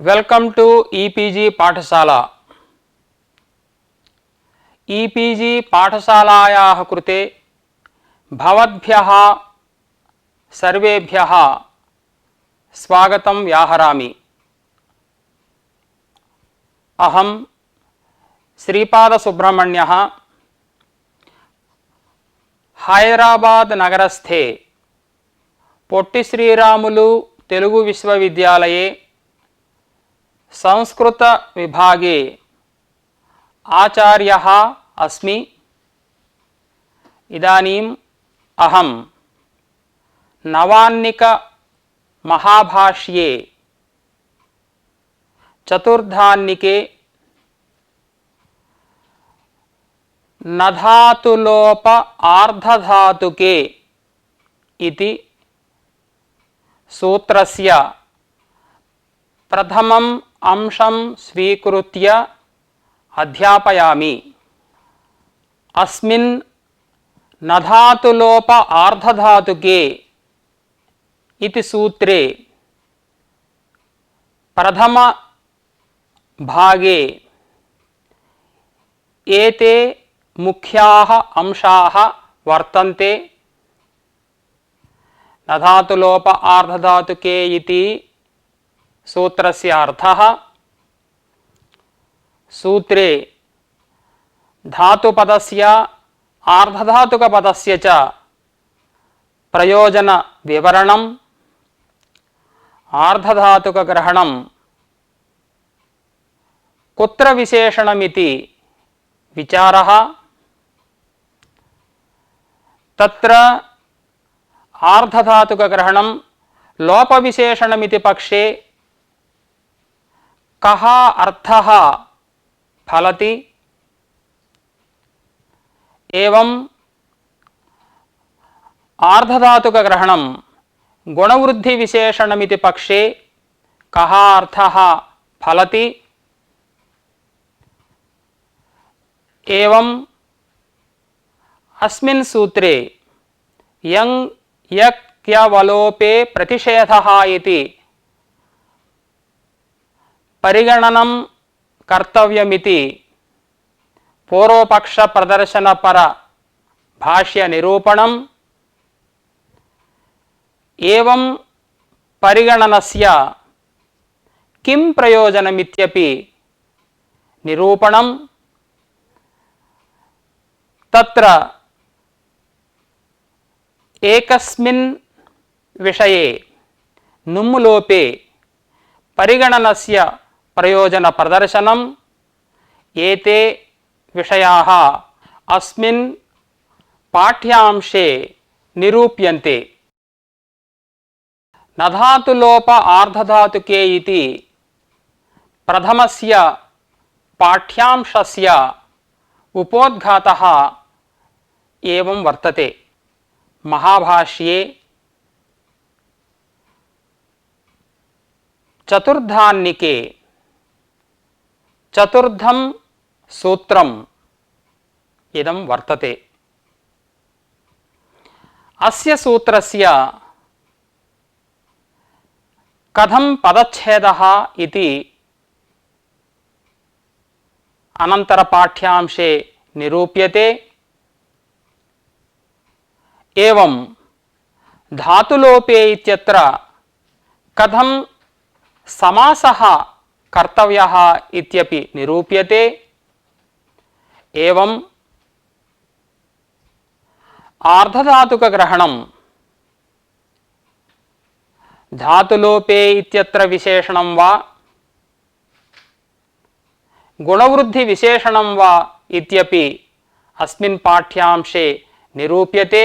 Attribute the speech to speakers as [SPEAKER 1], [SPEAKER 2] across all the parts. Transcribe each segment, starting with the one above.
[SPEAKER 1] Welcome to e-PG पाठशाला। E-PG पाठशालायाः कृते भवद्भ्यः सर्वेभ्यः स्वागतं व्याहरामि। अहं श्रीपादसुब्रह्मण्यः हैदराबाद नगरस्थे पोट्टि श्रीरामुलु तेलुगु विश्वविद्यालये संस्कृत विभागे आचार्यः अस्मि। इदानीम् अहं नवान्निक महाभाष्ये चतुर्धान्निके नधातुलोप आर्धधातुके इति सूत्रस्य प्रथमम् अंशं स्वीकृत्य अध्यापयामि। अस्मिन् नधातुलोप आर्धधातुके इति सूत्रे प्रथम भागे एते मुख्याः अंशाः वर्तन्ते। नधातुलोप आर्धधातुके इति सूत्रस्य अर्थः। सूत्रे धातुपदस्य आर्धधातुकपदस्य च प्रयोजन विवरणम्, आर्धधातुकग्रहणं कुत्र विशेषणमिति विचारः, तत्र आर्धधातुकग्रहणं लोपविशेषणमिति पक्षे कः अर्थः फलति, एवं आर्धधातुकग्रहणं गुणवृद्धिविशेषणमिति पक्षे कः अर्थः फलति, एवं अस्मिन् सूत्रे यं यक्यवलोपे प्रतिषेधः इति परिगणनं कर्तव्यमिति पूर्वपक्ष प्रदर्शनपर भाष्य निरूपणम्, एवं परिगणनस्य किं प्रयोजनमित्यपि निरूपणम्। तत्र एकस्मिन् विषये नुम्लोपे परिगणनस्य प्रयोजन प्रदर्शनम्। एते विषयाः अस्मिन् पाठ्यांशे निरूप्यन्ते। नधातुलोप आर्धधातुके इति प्रथमस्य पाठ्यांशस्य उपोद्घातः एवं वर्तते। महाभाष्ये चतुर्धान्निके चतुर्थं सूत्रम् इदं वर्तते। अस्य सूत्रस्य कथं पदच्छेदः इति अनन्तरपाठ्यांशे निरूप्यते। एवं धातुलोपे इत्यत्र कथं समासः कर्तव्यः इत्यपि निरूप्यते। एवं आर्धधातुकग्रहणं धातुलोपे इत्यत्र विशेषणं वा गुणवृद्धिविशेषणं वा इत्यपि अस्मिन् पाठ्यांशे निरूप्यते।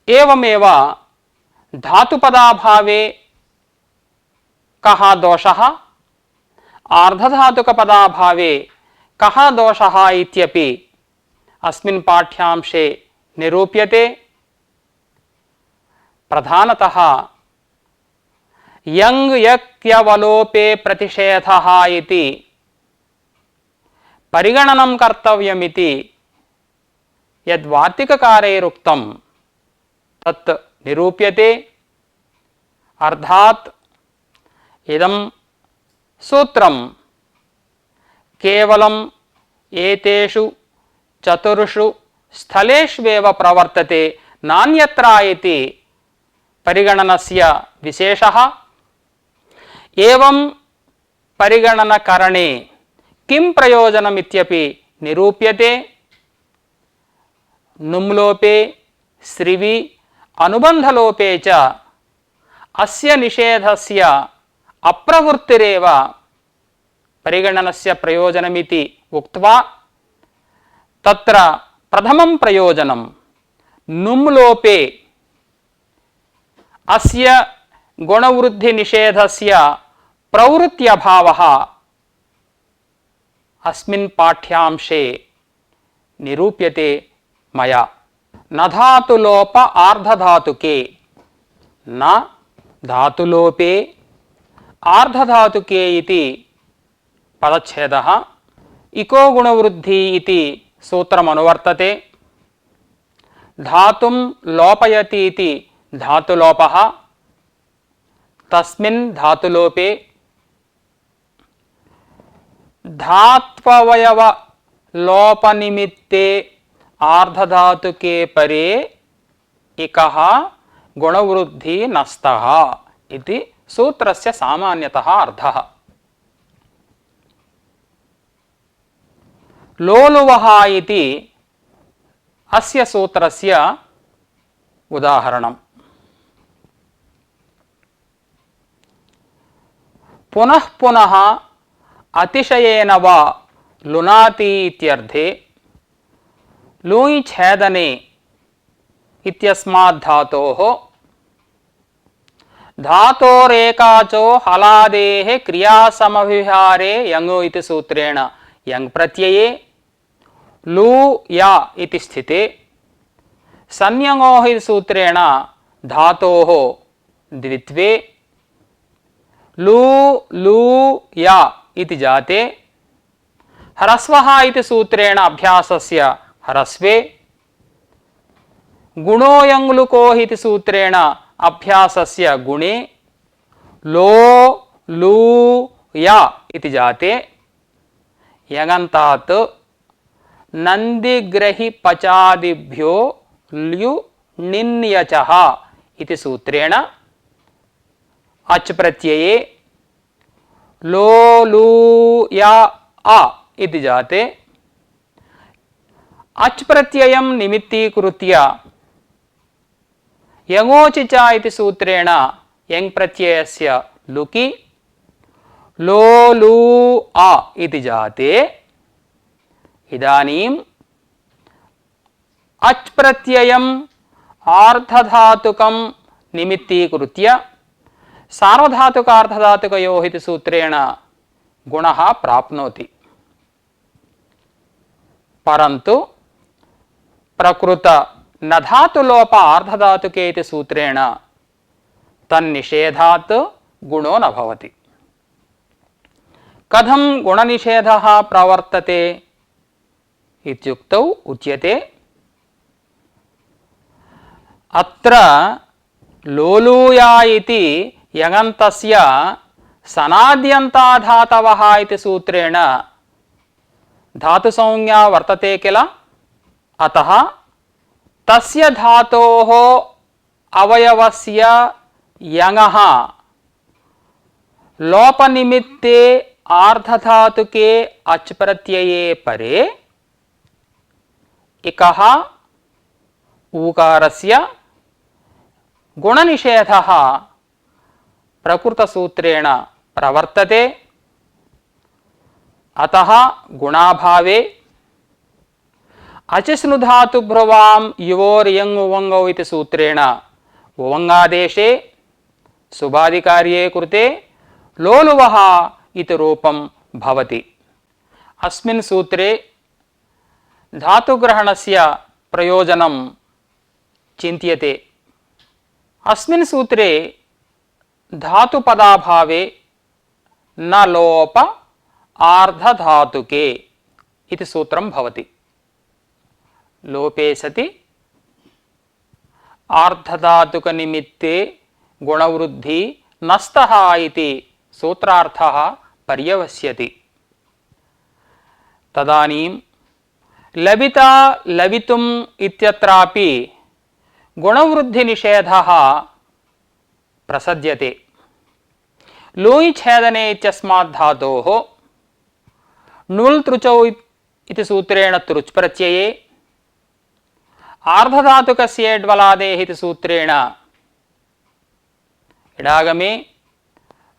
[SPEAKER 1] एवमेव धातुपदाभावे कः दोषः, आर्धधातुकपदाभावे कः दोषः इत्यपि अस्मिन् पाठ्यांशे निरूप्यते। प्रधानतः यं यक्यवलोपे प्रतिषेधः इति परिगणनं कर्तव्यमिति यद्वार्तिककारैरुक्तं तत् निरूप्यते। अर्थात इदं सूत्रं केवलं एतेषु चतुर्षु स्थलेष्वेव प्रवर्तते नान्यत्र इति परिगणनस्य विशेषः। एवं परिगणनकरणे किं प्रयोजनमित्यपि निरूप्यते। नुम्लोपे स्रिवि अनुबन्धलोपे च अस्य निषेधस्य अप्रवृत्तिरेव परिगणनस्य प्रयोजनमिति उक्त्वा तत्र प्रथमं प्रयोजनं नुम्लोपे अस्य गुणवृद्धि निषेधस्य प्रवृत्त्यभावः अस्मिन् पाठ्यांशे निरूप्यते मया। न धातुलोप आर्धधातुके, न धातुलोपे आर्धधातुके इति पदच्छेदः इको गुणवृद्धि इति सूत्रमनुवर्तते। धातुं लोपयति इति धातुलोपः, तस्मिन् धातुलोपे धात्ववयव लोपनिमित्ते आर्धधातुके परे इकः गुणवृद्धि नस्तः इति सूत्रस्य सामान्यतः अर्थः। लोलुवः इति अस्य सूत्रस्य उदाहरणम्। पुनः पुनः अतिशयेन वा लुनाति इत्यर्थे लूय् छेदने इत्यस्मात् धातोः धातोरेकाचो हलादेः क्रियासमभिहारे यङो इति सूत्रेण यङ् प्रत्यये लू या इति स्थिते संयङोः इति सूत्रेण धातोः द्वित्वे लू लू या इति जाते ह्रस्वः इति सूत्रेण अभ्यासस्य ह्रस्वे गुणो यङ्लुकोः इति सूत्रेण अभ्यासस्य गुणे लो लू या इति जाते यगन्तात् नन्दिग्रहि पचादिभ्यो ल्यु निन्यचः इति सूत्रेण अच् प्रत्यये लो लू या आ इति जाते अच् प्रत्ययं निमित्तीकृत्य यङोचिच इति सूत्रेण यङ् प्रत्ययस्य लुकि लो लू आ इति जाते इदानीम् अच् प्रत्ययम् आर्धधातुकं निमित्तीकृत्य सार्वधातुकार्धधातुकयोः इति सूत्रेण गुणः प्राप्नोति। परन्तु प्रकृत न धातुलोप आर्धधातुके इति सूत्रेण तन्निषेधात् गुणो न भवति। कथं गुणनिषेधः प्रवर्तते इत्युक्तौ उच्यते अत्र लोलूया इति यङन्तस्य सनाद्यन्ताधातवः इति सूत्रेण धातुसंज्ञा वर्तते किल, अतः तस्य धातोः अवयवस्य यङः लोपनिमित्ते आर्धधातुके अच् प्रत्यये परे इकः ऊकारस्य गुणनिषेधः प्रकृतसूत्रेण प्रवर्तते। अतः गुणाभावे अचिस्नुधातुभ्रुवां युवोर्यङ् उवङ्गौ इति सूत्रेण उवङ्गादेशे सुबादिकार्ये कृते लोलुवः इति रूपं भवति। अस्मिन् सूत्रे धातुग्रहणस्य प्रयोजनं चिन्त्यते। अस्मिन् सूत्रे धातुपदाभावे न लोप आर्धधातुके इति सूत्रं भवति। लोपे सति आर्धधातुकनिमित्ते गुणवृद्धि नस्तः इति सूत्रार्थः पर्यवस्यति। तदानीं लविता लवितुम् इत्यत्रापि गुणवृद्धिनिषेधः प्रसज्यते। लूयि छेदने इत्यस्मात् धातोः नुल् तृचौ इति सूत्रेण तृच् प्रत्यये आर्धधातुकस्य ड्वलादेः इति सूत्रेण इडागमे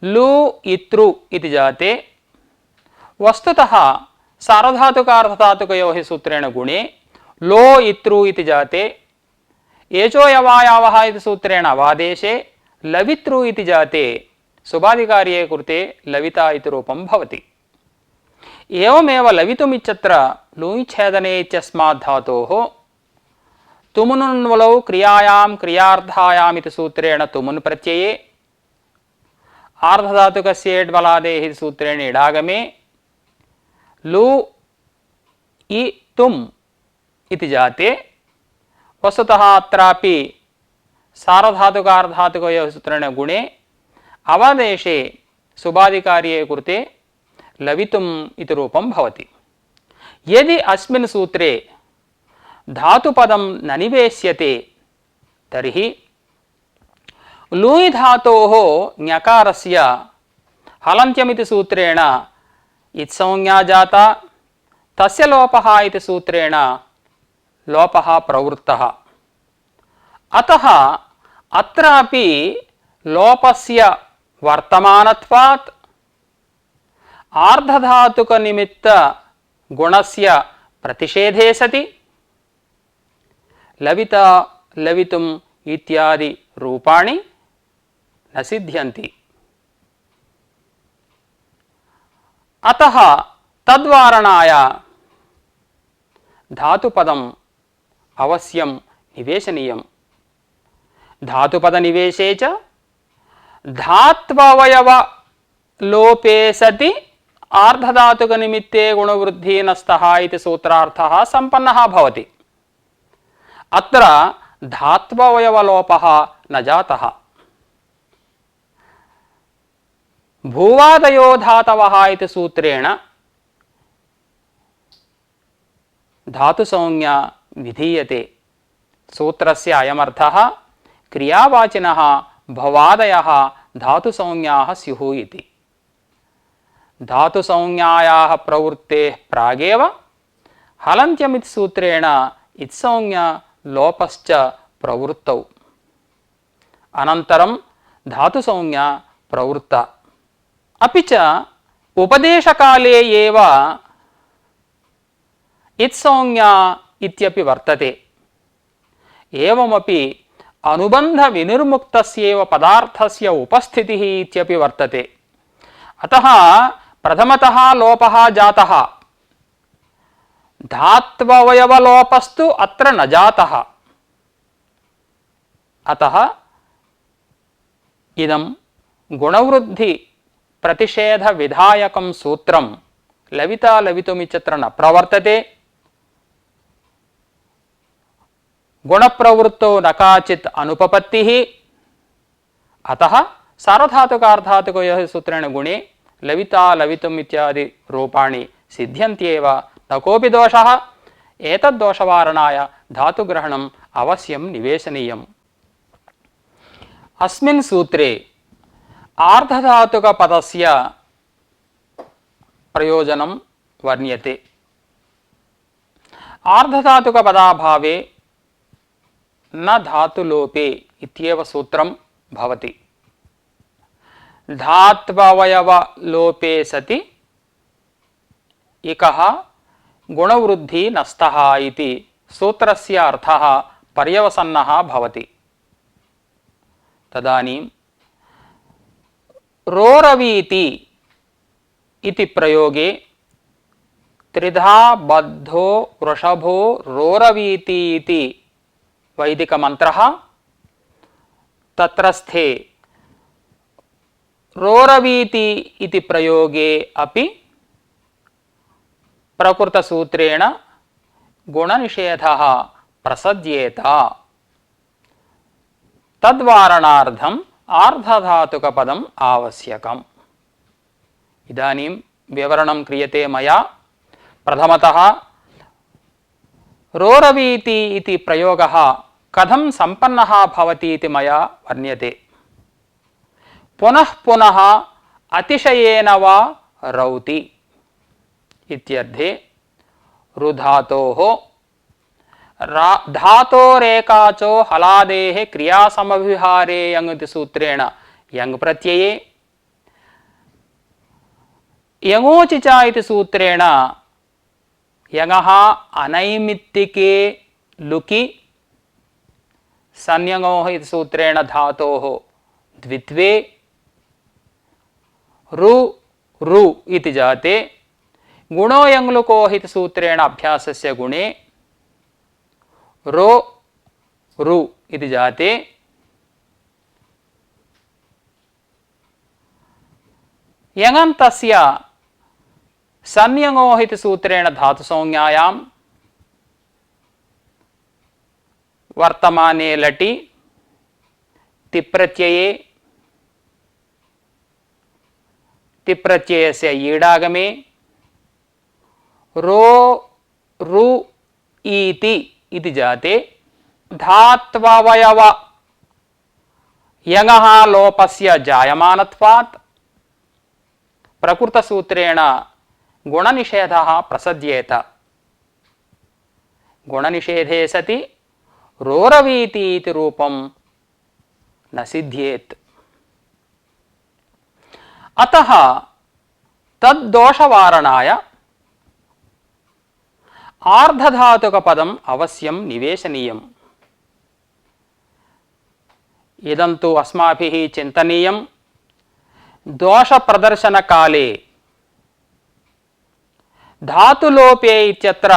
[SPEAKER 1] लू इत्रु इति जाते वस्तुतः सार्वधातुकार्धधातुकयोः सूत्रेण गुणे लो इत्रु इति जाते एचो यवायावः इति सूत्रेण अवादेशे लवित्रु इति जाते सुबादिकार्ये कृते लविता इति रूपं भवति। एवमेव लवितुमित्यत्र लूयि छेदने इत्यस्मात् धातोः तुमुनुन्वलौ क्रियायां क्रियार्थायाम् इति सूत्रेण तुमुन् प्रत्यये आर्धधातुकस्य ड्वलादेः इति सूत्रेण इडागमे लू इ तुम् इति जाते वस्तुतः अत्रापि सार्वधातुकार्धधातुकयोः सूत्रेण गुणे अवादेशे सुबादिकार्ये कृते लवितुम् इति रूपं भवति। यदि अस्मिन् सूत्रे धातुपदं न निवेश्यते तर्हि लूयि धातोः ञकारस्य हलन्त्यमिति सूत्रेण इत्संज्ञा जाता तस्य लोपः इति सूत्रेण लोपः प्रवृत्तः। अतः अत्रापि लोपस्य वर्तमानत्वात् आर्धधातुकनिमित्त गुणस्य प्रतिषेधे सति लविता लवितुम् इत्यादि रूपाणि न सिद्ध्यन्ति। अतः तद्वारणाय धातुपदम् अवश्यं निवेशनीयम्। धातुपदनिवेशे च धात्ववयव लोपे सति आर्धधातुकनिमित्ते गुणवृद्धि नस्तः इति सूत्रार्थः सम्पन्नः भवति। अत्र धात्ववयवलोपः न जातः। भूवादयो धातवः इति सूत्रेण धातुसंज्ञा विधीयते। सूत्रस्य अयमर्थः क्रियावाचिनः भवादयः धातुसंज्ञाः स्युः इति। धातुसंज्ञायाः प्रवृत्तेः प्रागेव हलन्त्यमिति सूत्रेण इत्संज्ञा लोपश्च प्रवृत्तौ अनन्तरं धातुसंज्ञा प्रवृत्ता। अपि च उपदेशकाले एव इत्संज्ञा इत्यपि वर्तते। एवमपि अनुबन्धविनिर्मुक्तस्यैव पदार्थस्य उपस्थितिः इत्यपि वर्तते। अतः प्रथमतः लोपः जातः, धात्ववयवलोपस्तु अत्र न जातः। अतः इदं गुणवृद्धि प्रतिषेध विधायकं सूत्रं लविता लवितुमित्यत्र न प्रवर्तते। गुणप्रवृत्तौ न काचित् अनुपपत्तिः। अतः सार्वधातुकार्धधातुकयोः सूत्रेण गुणे लविता लवितुम् इत्यादि रूपाणि सिद्ध्यन्त्येव, न कोऽपि दोषः। एतद्दोषवारणाय धातुग्रहणम् अवश्यं निवेशनीयम्। अस्मिन् सूत्रे आर्धधातुकपदस्य प्रयोजनं वर्ण्यते। आर्धधातुकपदाभावे न धातुलोपे इत्येव सूत्रं भवति। धात्ववयवलोपे सति इकः गुणवृद्धि नस्तः इति सूत्रस्य अर्थः पर्यवसन्नः भवति। तदानीं रोरवीति इति प्रयोगे त्रिधा बद्धो वृषभो रोरवीति इति वैदिकमन्त्रः, तत्रस्थे रोरवीति इति प्रयोगे अपि प्रकृतसूत्रेण गुणनिषेधः प्रसज्येत। तद्वारणार्थं आर्धधातुकपदम् आवश्यकम्। इदानीं विवरणं क्रियते मया। प्रथमतः रोरवीति इति प्रयोगः कथं सम्पन्नः भवति इति मया वर्ण्यते। पुनः पुनः अतिशयेन वा रौति इत्यर्थे रुधातोः धातोरेकाचो हलादेः क्रियासमभिहारे यङ् इति सूत्रेण यङ् प्रत्यये यङोचिच इति सूत्रेण यङः अनैमित्तिके लुकि संयङोः इति सूत्रेण धातोः द्वित्वे रु रु इति जाते गुणो यङ्लुकोः इति सूत्रेण अभ्यासस्य गुणे रो रु इति जाते यङन्तस्य संयङोः इति सूत्रेण धातुसंज्ञायां वर्तमाने लटि तिप्रत्यये तिप्रत्ययस्य ईडागमे रो रु इति इति जाते धात्ववयव यङः लोपस्य जायमानत्वात् प्रकृतसूत्रेण गुणनिषेधः प्रसज्येत। गुणनिषेधे सति रोरवीति इति रूपं न सिद्ध्येत्। अतः तद्दोषवारणाय आर्धधातुकपदम् अवश्यं निवेशनीयम्। इदं तु अस्माभिः चिन्तनीयं। दोषप्रदर्शनकाले धातुलोपे इत्यत्र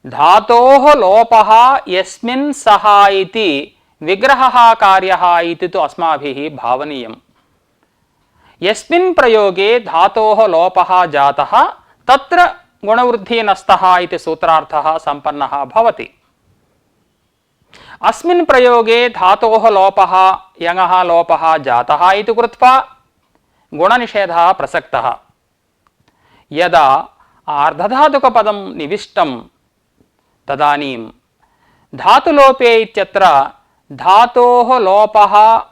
[SPEAKER 1] धातोः लोपः यस्मिन् सः इति विग्रहः कार्यः इति तु अस्माभिः भावनीयम्। यस्मिन् प्रयोगे धातोः लोपः जातः तत्र गुणवृद्धिनस्तः इति सूत्रार्थः सम्पन्नः भवति। अस्मिन् प्रयोगे धातोः लोपः यङः लोपः जातः इति कृत्वा गुणनिषेधः प्रसक्तः। यदा आर्धधातुकपदं निविष्टं तदानीं धातुलोपे इत्यत्र धातोः लोपः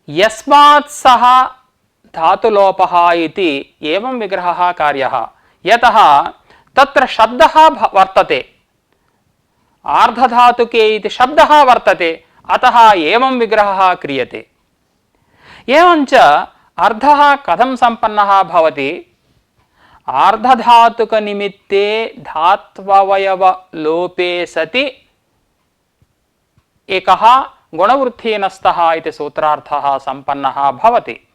[SPEAKER 1] यस्मात् सः धातुलोपः इति एवं विग्रहः कार्यः। यतः तत्र शब्दः वर्तते, आर्धधातुके इति शब्दः वर्तते, अतः एवं विग्रहः क्रियते। एवञ्च अर्थः कथं सम्पन्नः भवति? आर्धधातुकनिमित्ते धात्ववयवलोपे सति एकः गुणवृद्धिनस्तः इति सूत्रार्थः सम्पन्नः भवति।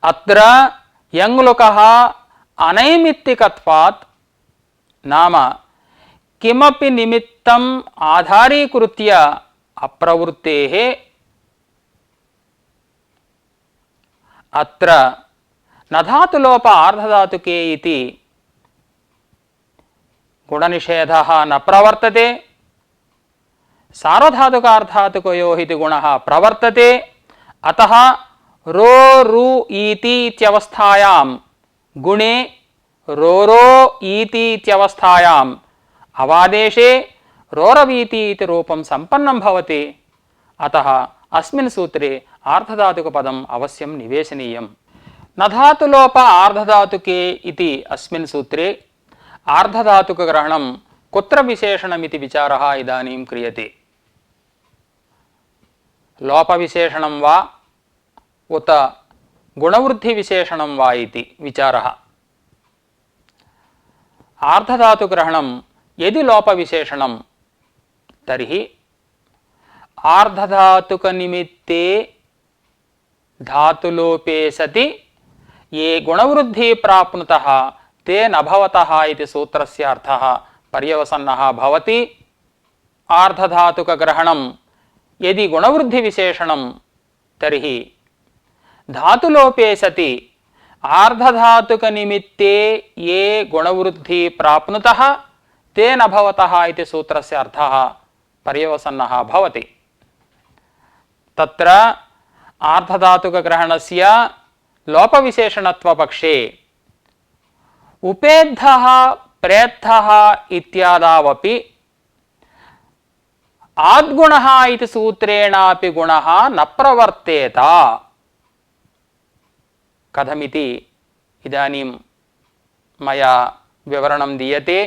[SPEAKER 1] अत्र यङ्लुकः अनैमित्तिकत्वात् नाम किमपि निमित्तम् आधारीकृत्य अप्रवृत्तेः अत्र न धातुलोप आर्धधातुके इति गुणनिषेधः न प्रवर्तते। सार्वधातुकार्धातुकयोः इति गुणः प्रवर्तते। अतः रो रु इति इत्यवस्थायां गुणे रोरो इति इत्यवस्थायाम् अवादेशे रोरवीति इति रूपं सम्पन्नं भवति। अतः अस्मिन् सूत्रे आर्धधातुकपदम् अवश्यं निवेशनीयम्। न धातुलोप आर्धधातुके इति अस्मिन् सूत्रे आर्धधातुकग्रहणं कुत्र विशेषणमिति विचारः इदानीं क्रियते। लोपविशेषणं वा उत गुणवृद्धिविशेषणं वा इति विचारः। आर्धधातुग्रहणं यदि लोपविशेषणं तर्हि आर्धधातुकनिमित्ते धातुलोपे सति ये गुणवृद्धि प्राप्नुतः ते न भवतः इति सूत्रस्य अर्थः पर्यवसन्नः भवति। आर्धधातुकग्रहणं यदि गुणवृद्धिविशेषणं तर्हि धातुलोपे सति आर्धधातुकनिमित्ते ये गुणवृद्धि प्राप्नुतः ते न भवतः इति सूत्रस्य अर्थः पर्यवसन्नः भवति। तत्र आर्धधातुकग्रहणस्य लोपविशेषणत्वपक्षे उपेद्धः प्रेद्धः इत्यादावपि आद्गुणः इति सूत्रेणापि गुणः न प्रवर्तेत। कथमिति इदानीं मया विवरणं दीयते।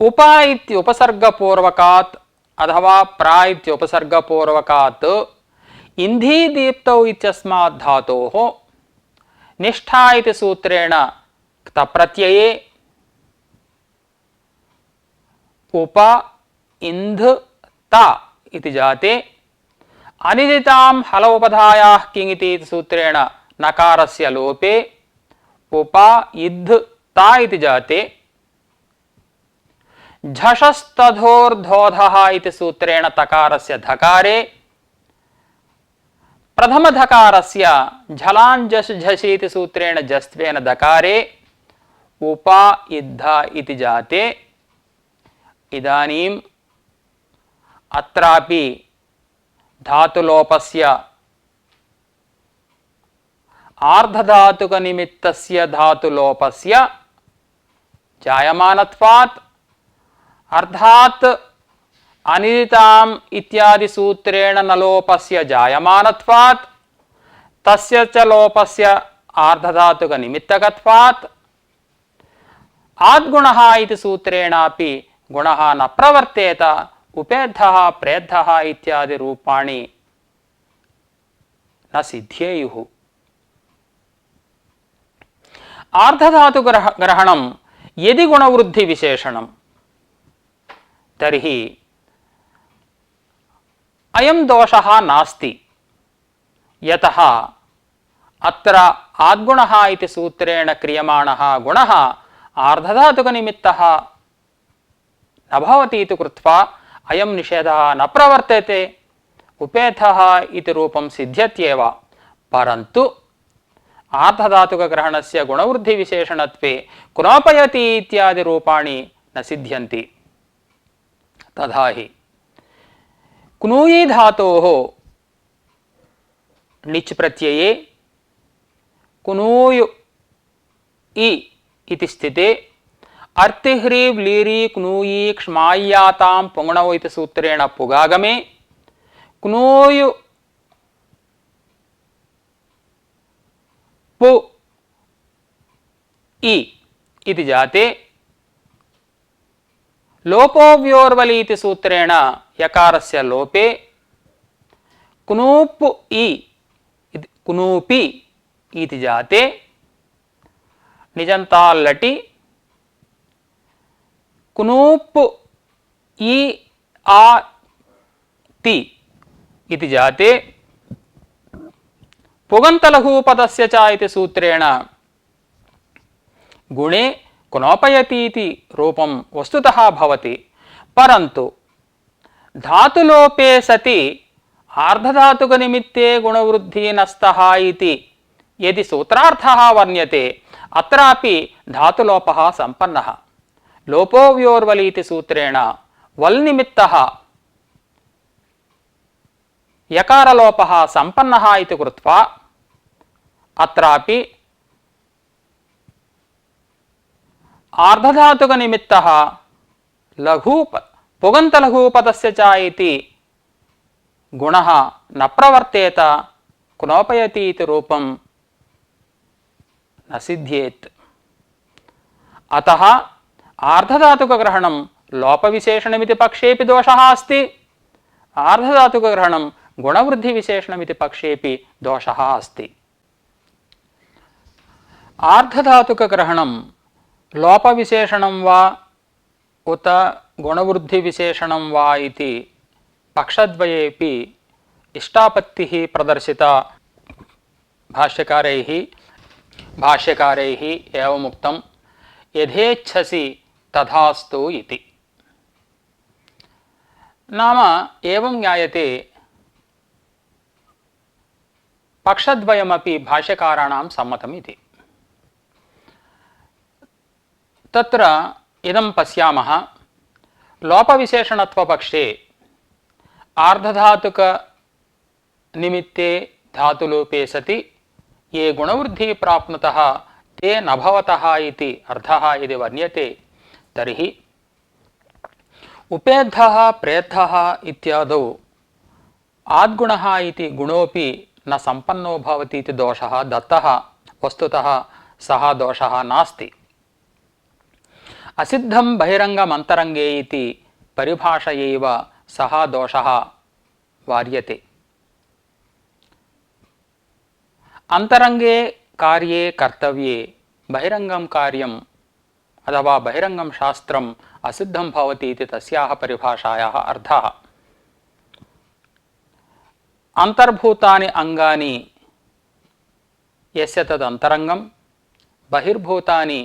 [SPEAKER 1] उप इति उपसर्गपूर्वकात् अथवा प्रा इति उपसर्गपूर्वकात् इंधी दीप्तौ इत्यस्मात् धातोः निष्ठा इति सूत्रेण क्तप्रत्यये उप इंध ता इति जाते अनिदितां हलोपधायाः किङिति सूत्रेण नकारस्य लोपे उप इद्ध ता इति जाते झषस्तधोर्धोधः इति सूत्रेण तकारस्य धकारे प्रथमधकारस्य झलाञ्जस् झषि इति सूत्रेण जस्त्वेन दकारे उप इद्ध इति जाते। इदानीम् अत्रापि धातुलोपस्य आर्धधातुकनिमित्तस्य धातुलोपस्य जायमानत्वात् अर्थात् अनिदिताम् इत्यादि सूत्रेण न लोपस्य जायमानत्वात् तस्य च लोपस्य आर्धधातुकनिमित्तकत्वात् आद्गुणः इति सूत्रेणापि गुणः न प्रवर्तेत। उपेद्धः प्रेद्धः इत्यादि रूपाणि न सिद्ध्येयुः। आर्धधातुग्रहणं यदि गुणवृद्धिविशेषणं तर्हि अयं दोषः नास्ति। यतः अत्र आद्गुणः इति सूत्रेण क्रियमाणः गुणः आर्धधातुकनिमित्तः न भवति इति कृत्वा अयं निषेधः न प्रवर्तते। उपेद्धः इति रूपं सिद्ध्यत्येव, परन्तु आर्धधातुकग्रहणस्य गुणवृद्धिविशेषणत्वे क्नोपयति इत्यादि रूपाणि न सिद्ध्यन्ति। तथा हि क्नूयी धातोः णिच् प्रत्यये क्नूयु इ इति स्थिते अर्तिह्रीव् लीरी क्नूयी क्ष्माय्यातां पुङ्णौ इति सूत्रेण पुगागमे क्नूयु पु इ इति जाते लोपोव्योर्वलि इति सूत्रेण यकारस्य लोपे क्नूप् इ क्नूपि इति जाते निजन्ताल्लटि क्नूप् इ आ ति इति जाते पुगन्तलघुपदस्य च इति सूत्रेण गुणे क्नोपयति इति रूपं वस्तुतः भवति, परन्तु धातुलोपे सति आर्धधातुकनिमित्ते गुणवृद्धि नस्तः इति यदि सूत्रार्थः वर्ण्यते अत्रापि धातुलोपः सम्पन्नः। लोपोव्योर्वलि इति सूत्रेण वल् निमित्तः यकारलोपः सम्पन्नः इति कृत्वा अत्रापि आर्धधातुकनिमित्तः पुगन्तलघुपदस्य च इति गुणः न प्रवर्तेत, क्नोपयति इति रूपं न सिद्ध्येत्। अतः आर्धधातुकग्रहणं लोपविशेषणमिति पक्षेपि दोषः अस्ति, आर्धधातुकग्रहणं गुणवृद्धिविशेषणमिति पक्षेपि दोषः अस्ति। आर्धधातुकग्रहणं लोपविशेषणं वा उत गुणवृद्धिविशेषणं वा इति पक्षद्वयेपि इष्टापत्तिः प्रदर्शिता भाष्यकारैः एवमुक्तं यथेच्छसि तथास्तु इति। नाम एवं ज्ञायते पक्षद्वयमपि भाष्यकाराणां सम्मतम् इति। तत्र इदं पश्यामः लोपविशेषणत्वपक्षे आर्धधातुक निमित्ते धातुलोपे सति ये गुणवृद्धि प्राप्नुतः ते न भवतः इति अर्थः यदि वर्ण्यते तर्हि उपेद्धः प्रेद्धः इत्यादौ आद्गुणः इति गुणोपि न संपन्नो भवति इति दोषः दत्तः। वस्तुतः सः दोषः नास्ति। असिद्धं बहिरंगम अंतरंगे इति परिभाषयैव सः दोषः वार्यते। अंतरंगे कार्ये कर्तव्ये बहिरंगम कार्यम् अथवा बहिरंगम शास्त्रम् असिद्धं भवति इति तस्याः परिभाषायाः अर्थः। अंतर्भूतानि अंगानि यस्य तद् अंतरंगं, बहिर्भूतानि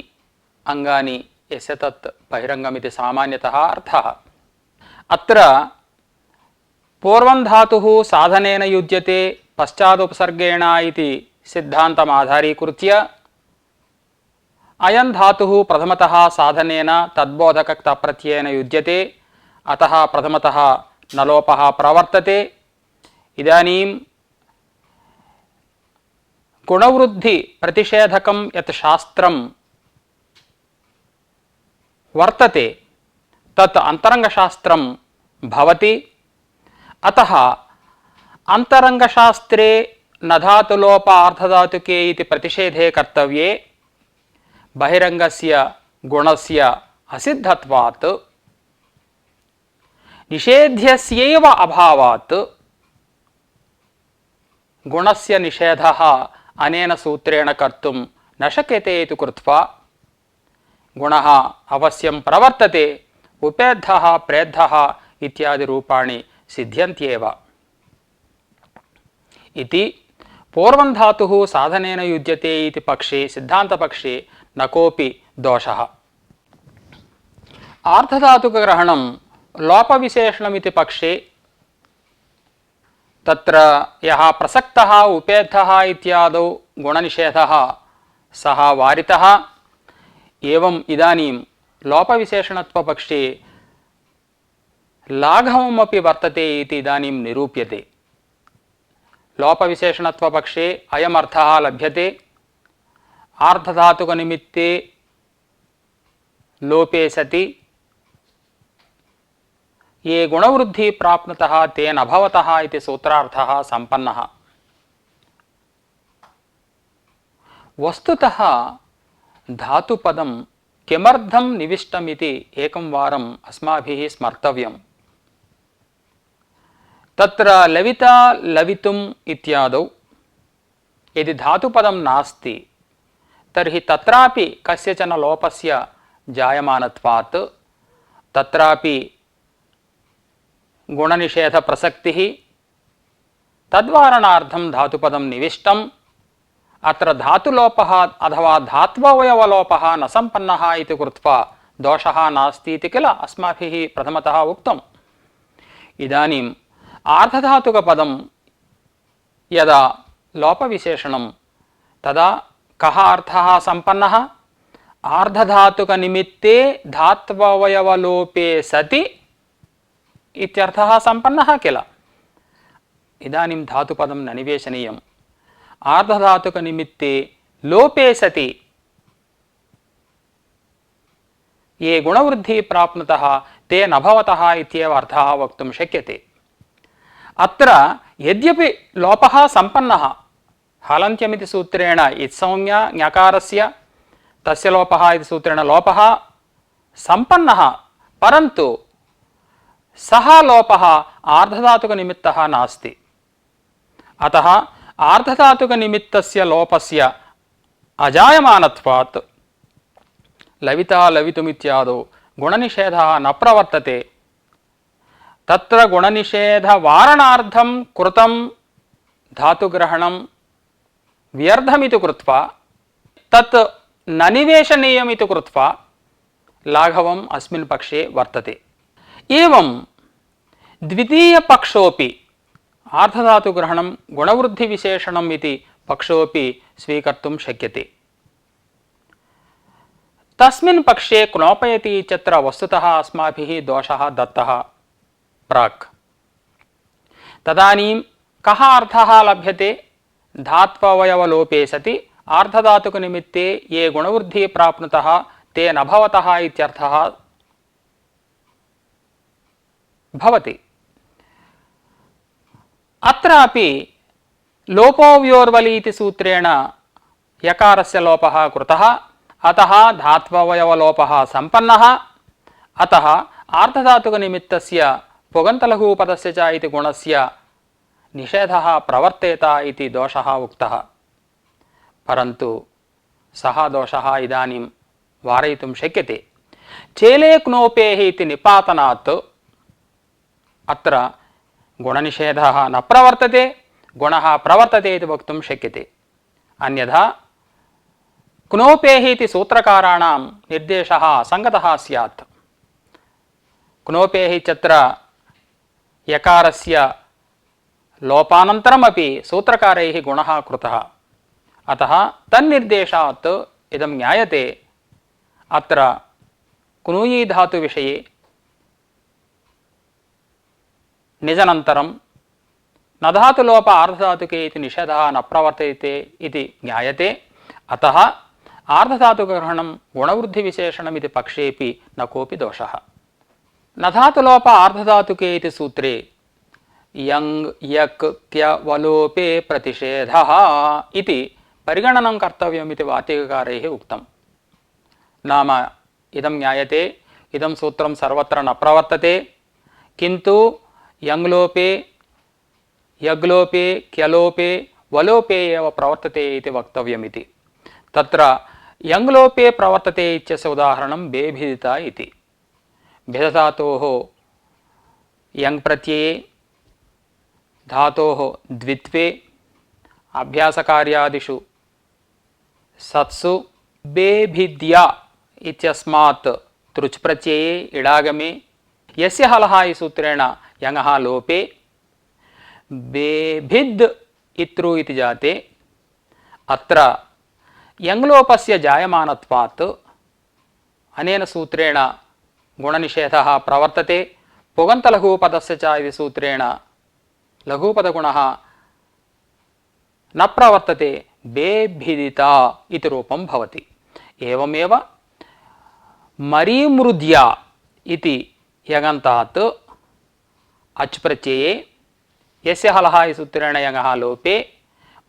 [SPEAKER 1] अंगानि यस्य तत् बहिरंगम् इति सामान्यतः अर्थः। अत्र पूर्वं धातुः साधनेन युज्यते पश्चादुपसर्गेण इति सिद्धान्तम् आधारीकृत्य अयं धातुः प्रथमतः साधनेन तद्बोधकक्तप्रत्ययेन युज्यते, अतः प्रथमतः नलोपः प्रवर्तते। इदानीं गुणवृद्धि प्रतिषेधकं यत् शास्त्रं वर्तते तत् अंतरंगशास्त्रं भवति। अतः अंतरंगशास्त्रे न धातुलोप अर्धधातुके इति प्रतिषेधे कर्तव्ये बहिरंगस्य गुणस्य असिद्धत्वात् निषेध्यस्यैव अभावात् गुणस्य निषेधः अनेन सूत्रेण कर्तुं न शक्यते इति कृत्वा गुणः अवश्यं प्रवर्तते। उपेद्धः प्रेद्धः इत्यादि रूपाणि सिद्ध्यन्त्येव इति पूर्वं धातुः साधनेन युज्यते इति पक्षे सिद्धान्तपक्षे न कोऽपि दोषः। आर्धधातुकग्रहणं लोपविशेषणमिति पक्षे तत्र यः प्रसक्तः उपेद्धः इत्यादौ गुणनिषेधः सः वारितः। एवं इदानीं लोपविशेषणत्वपक्षे लाघवमपि वर्तते इति इदानीं निरूप्यते। लोपविशेषणत्वपक्षे अयमर्थः लभ्यते। आर्धधातुकनिमित्ते लोपे सति ये गुणवृद्धि प्राप्नुतः ते न भवतः इति सूत्रार्थः संपन्नः। वस्तुतः धातुपदं किमर्थं निविष्टमिति एकं वारम् अस्माभिः स्मर्तव्यम्। तत्र लविता लवितुम् इत्यादौ यदि धातुपदं नास्ति तर्हि तत्रापि कस्यचन लोपस्य जायमानत्वात् तत्रापि गुणनिषेधप्रसक्तिः तद्वारणार्थं धातुपदं निविष्टम्। अत्र धातुलोपः अथवा धात्ववयवलोपः न सम्पन्नः इति कृत्वा दोषः नास्ति इति किल अस्माभिः प्रथमतः उक्तम्। इदानीम् आर्धधातुकपदं यदा लोपविशेषणं तदा कः अर्थः सम्पन्नः? आर्धधातुकनिमित्ते धात्ववयवलोपे सति इत्यर्थः सम्पन्नः किल। इदानीं धातुपदं न निवेशनीयम्। आर्धधातुकनिमित्ते लोपे सति ये गुणवृद्धि प्राप्नुतः ते न भवतः इत्येव अर्थः वक्तुं शक्यते। अत्र यद्यपि लोपः सम्पन्नः हलन्त्यमिति सूत्रेण इत्संज्ञा ञकारस्य तस्य लोपः इति सूत्रेण लोपः सम्पन्नः, परन्तु सः लोपः आर्धधातुकनिमित्तः नास्ति। अतः आर्धधातुकनिमित्तस्य लोपस्य अजायमानत्वात् लविता लवितुमित्यादौ गुणनिषेधः न प्रवर्तते। तत्र गुणनिषेधवारणार्थं कृतं धातुग्रहणं व्यर्थमिति कृत्वा तत् न निवेशनीयमिति कृत्वा लाघवम् अस्मिन् पक्षे वर्तते। एवं द्वितीयपक्षोऽपि आर्धधातुग्रहणं गुणवृद्धिविशेषणम् इति पक्षोऽपि स्वीकर्तुं शक्यते। तस्मिन् पक्षे क्नोपयति इत्यत्र वस्तुतः अस्माभिः दोषः दत्तः प्राक्। तदानीं कः अर्थः लभ्यते? धात्ववयवलोपे सति आर्धधातुकनिमित्ते ये गुणवृद्धिः प्राप्नुतः ते न भवतः इत्यर्थः भवति। अत्रापि लोपोऽव्योर्वलि इति सूत्रेण यकारस्य लोपः कृतः, अतः धात्ववयवलोपः सम्पन्नः, अतः आर्धधातुकनिमित्तस्य पुगन्तलघुपदस्य च इति गुणस्य निषेधः प्रवर्तेत इति दोषः उक्तः। परन्तु सः दोषः इदानीं वारयितुं शक्यते। चेले क्नोपेः इति निपातनात् अत्र गुणनिषेधः न प्रवर्तते, गुणः प्रवर्तते इति वक्तुं शक्यते। अन्यथा क्नोपेः इति सूत्रकाराणां निर्देशः असङ्गतः स्यात्। क्नोपेः इत्यत्र यकारस्य लोपानन्तरमपि सूत्रकारैः गुणः कृतः, अतः तन्निर्देशात् इदं ज्ञायते अत्र क्नूयी धातुविषये निजनन्तरं न धातुलोप आर्धधातुके इति निषेधः न प्रवर्तते इति ज्ञायते। अतः आर्धधातुकग्रहणं गुणवृद्धिविशेषणमिति पक्षेपि न कोऽपि दोषः। न धातुलोप आर्धधातुके इति सूत्रे यङ् यक् क्य वलोपे प्रतिषेधः इति परिगणनं कर्तव्यमिति वार्तिककारैः उक्तं। नाम इदं ज्ञायते इदं सूत्रं सर्वत्र न प्रवर्तते, किन्तु यङ्लोपे यग्लोपे क्यलोपे वलोपे एव प्रवर्तते इति वक्तव्यमिति। तत्र यङ्लोपे प्रवर्तते इत्यस्य उदाहरणं बेभिदिता इति। भिदधातोः यङ् प्रत्यये धातोः द्वित्वे अभ्यासकार्यादिषु सत्सु बेभिद्या इत्यस्मात् तृच् प्रत्यये इडागमे यस्य हलः इति सूत्रेण यङः लोपे बेभिद् इत्रु इति जाते। अत्र यङ्लोपस्य जायमानत्वात् अनेन सूत्रेण गुणनिषेधः प्रवर्तते। पुगन्तलघुपदस्य च इति सूत्रेण लघुपदगुणः न प्रवर्तते, बेभिदिता इति रूपं भवति। एवमेव मरीमृद्या इति यगन्तात् अच् प्रत्यये यस्य हलः इति सूत्रेण यङः लोपे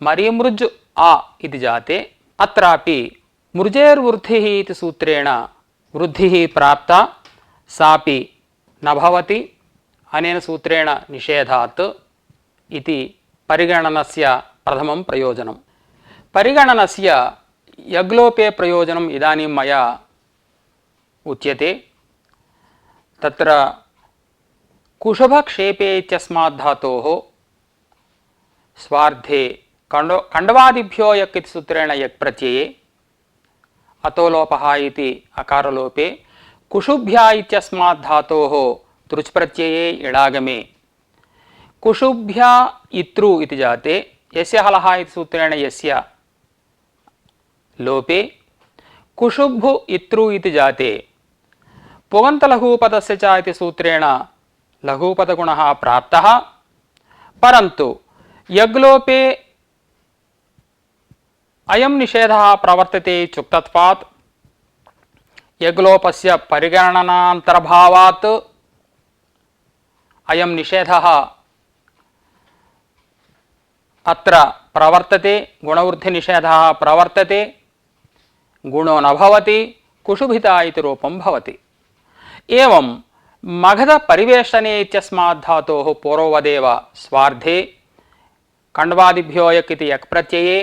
[SPEAKER 1] मरीमृज् आ इति जाते। अत्रापि मृजेर्वृद्धिः इति सूत्रेण वृद्धिः प्राप्ता, सापि न भवति, अनेन सूत्रेण निषेधात् इति परिगणनस्य प्रथमं प्रयोजनं। परिगणनस्य यग्लोपे प्रयोजनम् इदानीं मया उच्यते। तत्र कुशुभक्षेपे इत्यस्मात् धातोः स्वार्धे कण्डवादिभ्यो यक् इति सूत्रेण यक् प्रत्यये अतो लोपः इति अकारलोपे कुशुभ्या इत्यस्मात् धातोः तृच् प्रत्यये इडागमे कुशुभ्या इत्रु इति जाते। यस्य हलः इति सूत्रेण यस्य लोपे कुशुभ्भु इत्रु इति जाते। पुगन्तलघुपदस्य च इति सूत्रेण लघुपदगुणः प्राप्तः, परन्तु यग्लोपे अयं निषेधः प्रवर्तते इत्युक्तत्वात् यग्लोपस्य परिगणनान्तर्भावात् अयं निषेधः अत्र प्रवर्तते, गुणवृद्धिनिषेधः प्रवर्तते, गुणो न भवति, कुशुभिता इति रूपं भवति। एवं मगध परिवेशने इत्यस्मात् धातोः पूर्ववदेव स्वार्धे कण्डवादिभ्यो यक् इति यक् प्रत्यये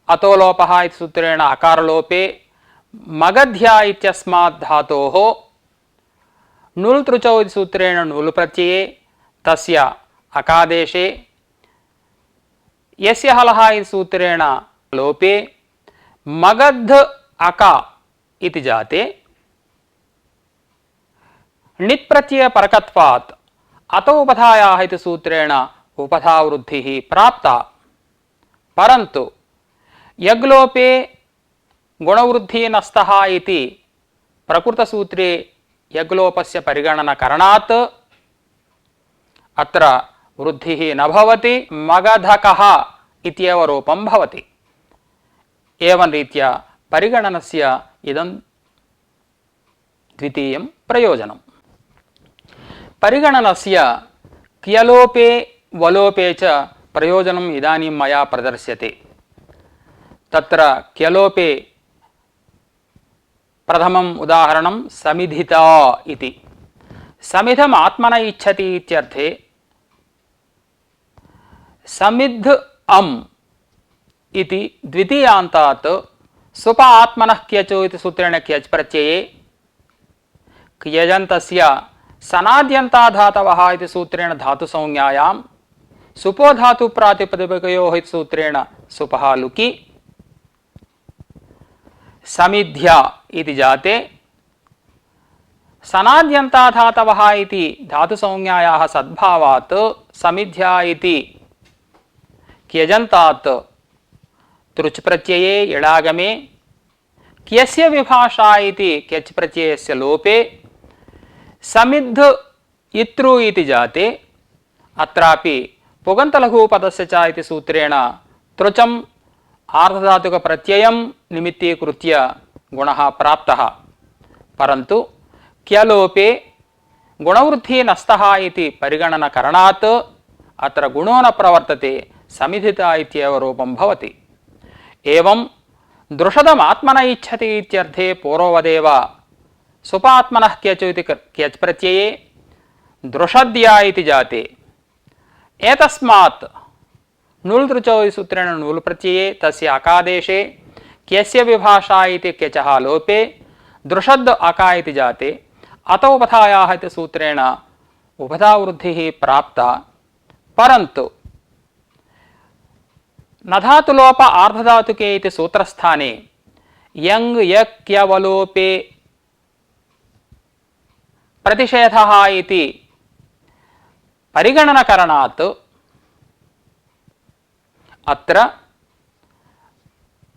[SPEAKER 1] अतो लोपः इति सूत्रेण अकारलोपे मगध्या इत्यस्मात् धातोः नुल् तृचौ इति सूत्रेण नुल् प्रत्यये तस्य अकादेशे यस्य हलः इति सूत्रेण लोपे मगध अका इति जाते। णित् प्रत्यय परकत्वात् अतो उपधायाः इति सूत्रेण उपधावृद्धिः प्राप्ता, परन्तु यग्लोपे गुणवृद्धिः नस्तः इति प्रकृतसूत्रे यग्लोपस्य परिगणनकरणात् अत्र वृद्धिः न भवति, मगधकः इत्येव रूपं भवति। एवं रीत्या परिगणनस्य इदं द्वितीयं प्रयोजनं। परिगणनस्य क्यलोपे वलोपे च प्रयोजनम् इदानीं मया प्रदर्श्यते। तत्र क्यलोपे प्रथमम् उदाहरणं समिधिता इति। समिधम् आत्मन इच्छति इत्यर्थे समिद्ध अम् इति द्वितीयान्तात् सुप आत्मनः क्यचो इति सूत्रेण क्यच् प्रत्यये क्यजन्तस्य सनाद्यन्ताधातवः इति सूत्रेण धातुसंज्ञायां सुपो धातु प्रातिपदिकयोः इति सूत्रेण सुपः लुकि समिध्या इति जाते सनाद्यन्ताधातवः इति धातुसंज्ञायाः सद्भावात् समिध्या इति क्यजन्तात् तृच् प्रत्यये इडागमे क्यस्य विभाषा इति क्यच् प्रत्ययस्य लोपे समिद्ध इत्रु इति जाते अत्रापि पुगन्तलघुपदस्य च इति सूत्रेण तृचम् आर्धधातुकप्रत्ययं निमित्तीकृत्य गुणः प्राप्तः। परन्तु क्यलोपे गुणवृद्धिः नस्तः इति परिगणनकरणात् अत्र गुणो न प्रवर्तते, समिधिता इत्येव रूपं भवति। एवं दृषदम् आत्मन इच्छति इत्यर्थे पूर्ववदेव सुपात्मनः क्यचु इति क्यच् प्रत्यये दृषद्या इति जाते एतस्मात् नुल् तृचौ सूत्रेण नुल् प्रत्यये तस्य अकादेशे क्यस्य विभाषा इति क्यचः लोपे दृषद् अका इति जाते अत उपधायाः इति सूत्रेण उपधावृद्धिः प्राप्ता। परन्तु नधातुलोप आर्धधातुके इति सूत्रस्थाने यङ् यक्यवलोपे प्रतिषेधः इति परिगणनकरणात् अत्र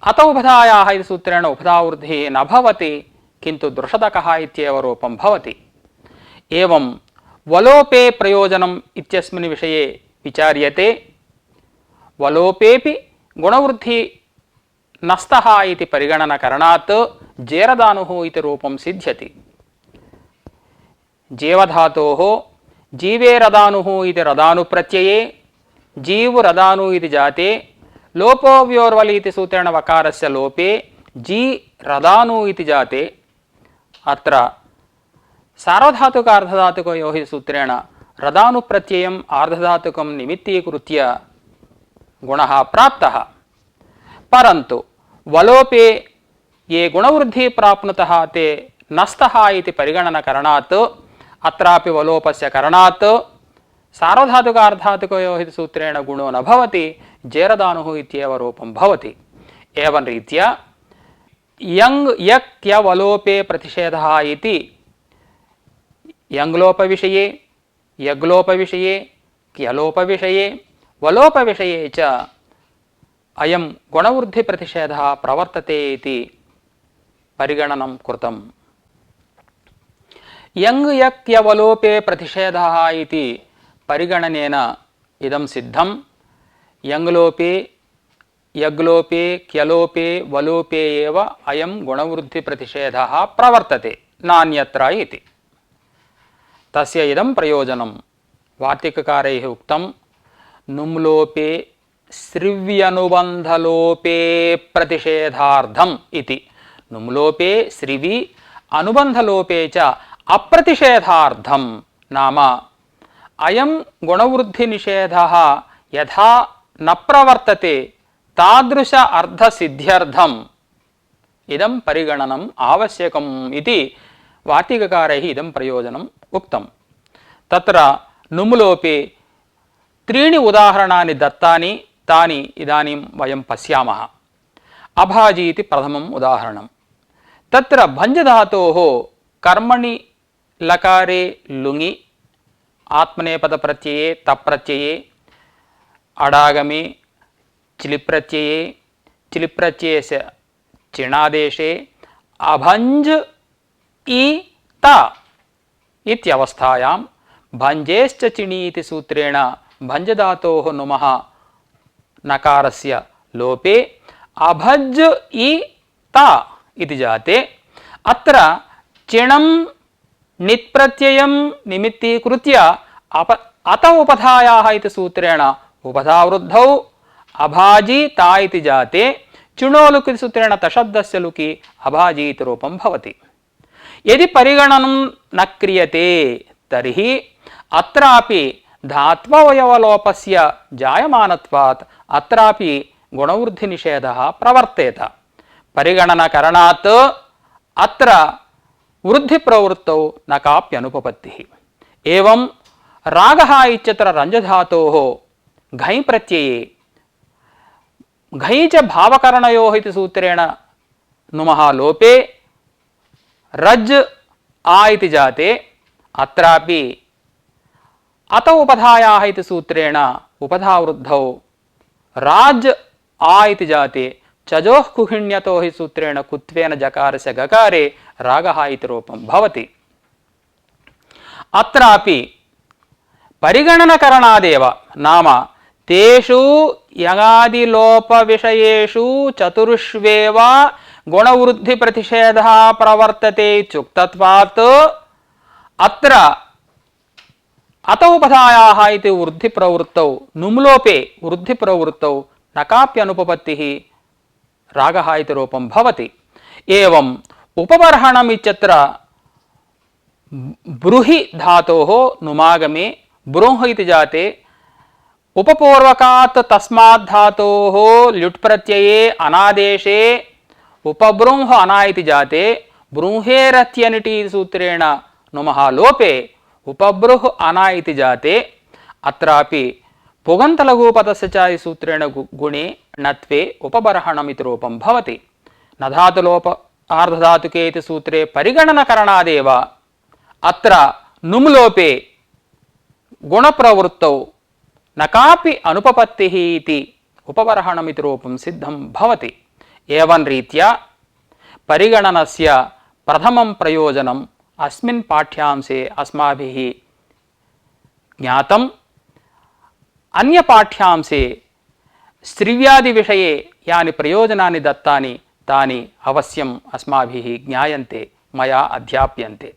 [SPEAKER 1] अत उपधायाः इति सूत्रेण उपधावृद्धिः न भवति, किन्तु दृषदकः इत्येव रूपं भवति। एवं वलोपे प्रयोजनम् इत्यस्मिन् विषये विचार्यते। वलोपेपि गुणवृद्धि नस्तः इति परिगणनकरणात् जेरदानुः इति रूपं सिद्ध्यति। जीवधातोः जीवे रदानुः इति रदानुप्रत्यये जीव रदानु इति जाते लोपो व्योर्वलि इति सूत्रेण वकारस्य लोपे जी रदानु इति जाते अत्र सार्वधातुक अर्धधातुकयोः सूत्रेण रदानुप्रत्ययम् आर्धधातुकं निमित्तीकृत्य गुणः प्राप्तः। परन्तु वलोपे ये गुणवृद्धि प्राप्नुतः ते नस्तः इति परिगणनकरणात् अत्रापि वलोपस्य करणात् सार्वधातुक अर्धधातुकयोः इति सूत्रेण गुणो न भवति, जेरदानुः इत्येव रूपं भवति। एवं रीत्या यङ् यक्यवलोपे प्रतिषेधः इति यङ्लोपविषये यग्लोपविषये क्यलोपविषये वलोपविषये च अयं गुणवृद्धिप्रतिषेधः प्रवर्तते इति परिगणनं कृतम्। यङ् यक्यवलोपे प्रतिषेधः इति परिगणनेन इदं सिद्धं। यङ्लोपे यग्लोपे क्यलोपे वलोपे एव अयं गुणवृद्धिप्रतिषेधः प्रवर्तते, नान्यत्र इति। तस्य इदं प्रयोजनं वार्तिककारैः उक्तं नुम्लोपे श्रिव्यनुबन्धलोपे प्रतिषेधार्थम् इति। नुम्लोपे श्रिवि अनुबन्धलोपे च अप्रतिषेधार्थं नाम अयं गुणवृद्धिनिषेधः यथा न प्रवर्तते तादृश अर्थसिद्ध्यर्थम् इदं परिगणनम् आवश्यकम् इति वार्तिककारैः इदं प्रयोजनम् उक्तं। तत्र नुम्लोपे त्रीणि उदाहरणानि दत्तानि, तानि इदानीं वयं पश्यामः। अभाजी इति प्रथमम् उदाहरणं। तत्र भञ्जधातोः कर्मणि लकारे लुङि आत्मनेपदप्रत्यये तप्रत्यये अडागमे चिलिप्रत्यये चिलिप्रत्ययस्य चिणादेशे अभञ्ज इ त इत्यवस्थायां भञ्जेश्च चिणि इति सूत्रेण भञ्जधातोः नुमः नकारस्य लोपे अभज् इ ता इति जाते अत्र चिणं नित्प्रत्ययं निमित्तीकृत्य अत उपधायाः इति सूत्रेण उपधावृद्धौ अभाजी ता इति जाते चिणोलुक् इति सूत्रेण तशब्दस्य लुकि अभाजी इति रूपं भवति। यदि परिगणनं न क्रियते तर्हि अत्रापि धात्ववयवलोपस्य जायमानत्वात् अत्रापि गुणवृद्धिनिषेधः प्रवर्तेत। परिगणनकरणात् अत्र वृद्धिप्रवृत्तौ न काप्यनुपपत्तिः। एवं रागः इत्यत्र रञ्जधातोः घञ् प्रत्यये घञ् च भावकरणयोः इति सूत्रेण नुमः लोपे रज् आ इति जाते अत्रापि अत उपधायाः इति सूत्रेण उपधावृद्धौ राज आ इति जाते चजोः कुहिण्यतोः इति सूत्रेण कुत्वेन जकारस्य गकारे रागः इति रूपं भवति। अत्रापि परिगणनकरणादेव नाम तेषु यगादिलोपविषयेषु चतुर्ष्वेव गुणवृद्धिप्रतिषेधः प्रवर्तते इत्युक्तत्वात् अत्र अत उपधायाः इति वृद्धिप्रवृत्तौ नुम्लोपे वृद्धिप्रवृत्तौ न काप्यनुपपत्तिः रागः इति रूपं भवति। एवम् उपबर्हणम् इत्यत्र ब्रूहि धातोः नुमागमे ब्रूह इति जाते उपपूर्वकात् तस्मात् धातोः ल्युट् प्रत्यये अनादेशे उपब्रूंह अना इति जाते ब्रूहेरत्यनिटि सूत्रेण नुमः लोपे उपब्रूह अना इति जाते अत्रापि पुगन्तलघुपदस्य च सूत्रेण गुणे णत्वे उपबर्हणम् इति रूपं भवति। न धातुलोप आर्धधातुके इति सूत्रे परिगणनकरणादेव अत्र नुम् लोपे गुणप्रवृत्तौ न कापि अनुपपत्तिः इति उपबर्हणम् इति रूपं सिद्धं भवति। एवं रीत्या परिगणनस्य प्रथमं प्रयोजनम् अस्मिन् पाठ्यांशे अस्माभिः ज्ञातम्। अन्यपाठ्यांशे स्त्रिव्यादिविषये यानि प्रयोजनानि दत्तानि तानि अवश्यम् अस्माभिः ज्ञायन्ते, मया अध्याप्यन्ते।